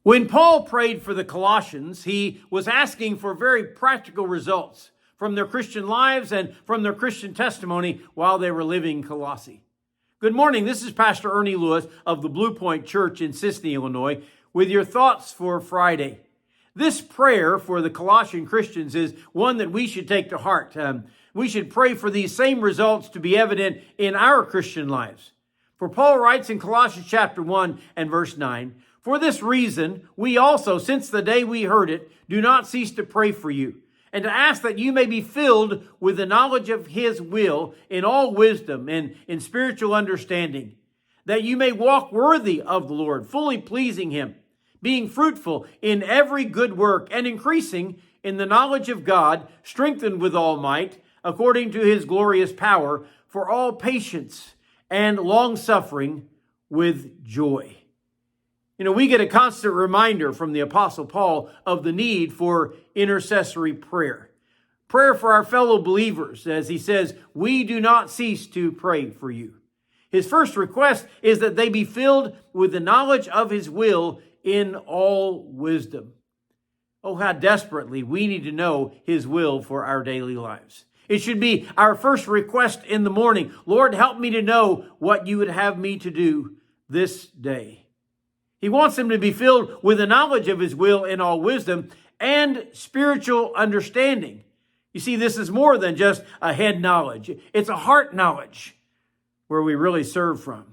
When Paul prayed for the Colossians, he was asking for very practical results from their Christian lives and from their Christian testimony while they were living in Colossae. Good morning. This is Pastor Ernie Lewis of the Blue Point Church in Sisney, Illinois, with your thoughts for Friday. This prayer for the Colossian Christians is one that we should take to heart. We should pray for these same results to be evident in our Christian lives. For Paul writes in Colossians chapter 1 and verse 9, "For this reason, we also, since the day we heard it, do not cease to pray for you, and to ask that you may be filled with the knowledge of his will in all wisdom and in spiritual understanding, that you may walk worthy of the Lord, fully pleasing him, being fruitful in every good work and increasing in the knowledge of God, strengthened with all might, according to his glorious power, for all patience and long-suffering with joy." We get a constant reminder from the Apostle Paul of the need for intercessory prayer. Prayer for our fellow believers, as he says, "We do not cease to pray for you." His first request is that they be filled with the knowledge of his will in all wisdom. Oh, how desperately we need to know his will for our daily lives. It should be our first request in the morning. Lord, help me to know what you would have me to do this day. He wants them to be filled with the knowledge of his will in all wisdom and spiritual understanding. You see, this is more than just a head knowledge. It's a heart knowledge where we really serve from.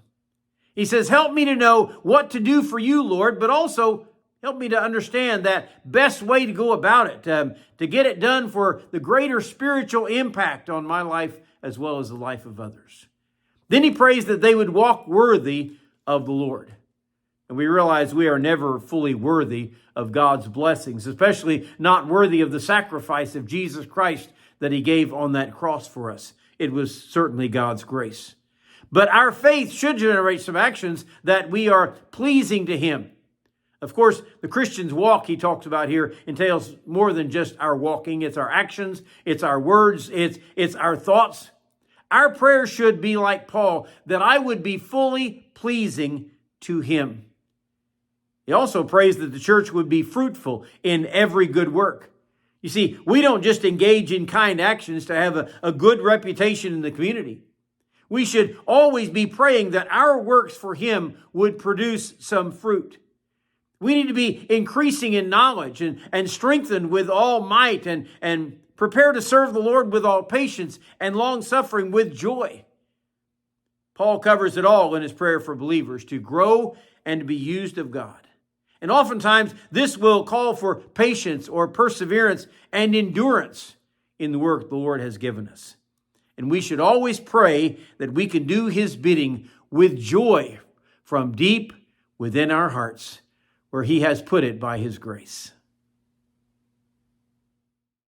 He says, help me to know what to do for you, Lord, but also help me to understand that best way to go about it, to get it done for the greater spiritual impact on my life as well as the life of others. Then he prays that they would walk worthy of the Lord. And we realize we are never fully worthy of God's blessings, especially not worthy of the sacrifice of Jesus Christ that he gave on that cross for us. It was certainly God's grace. But our faith should generate some actions that we are pleasing to him. Of course, the Christian's walk he talks about here entails more than just our walking. It's our actions, it's our words, it's our thoughts. Our prayer should be like Paul, that I would be fully pleasing to him. He also prays that the church would be fruitful in every good work. You see, we don't just engage in kind actions to have a good reputation in the community. We should always be praying that our works for him would produce some fruit. We need to be increasing in knowledge and strengthened with all might and prepare to serve the Lord with all patience and long-suffering with joy. Paul covers it all in his prayer for believers to grow and to be used of God. And oftentimes, this will call for patience or perseverance and endurance in the work the Lord has given us. And we should always pray that we can do his bidding with joy from deep within our hearts, where he has put it by his grace.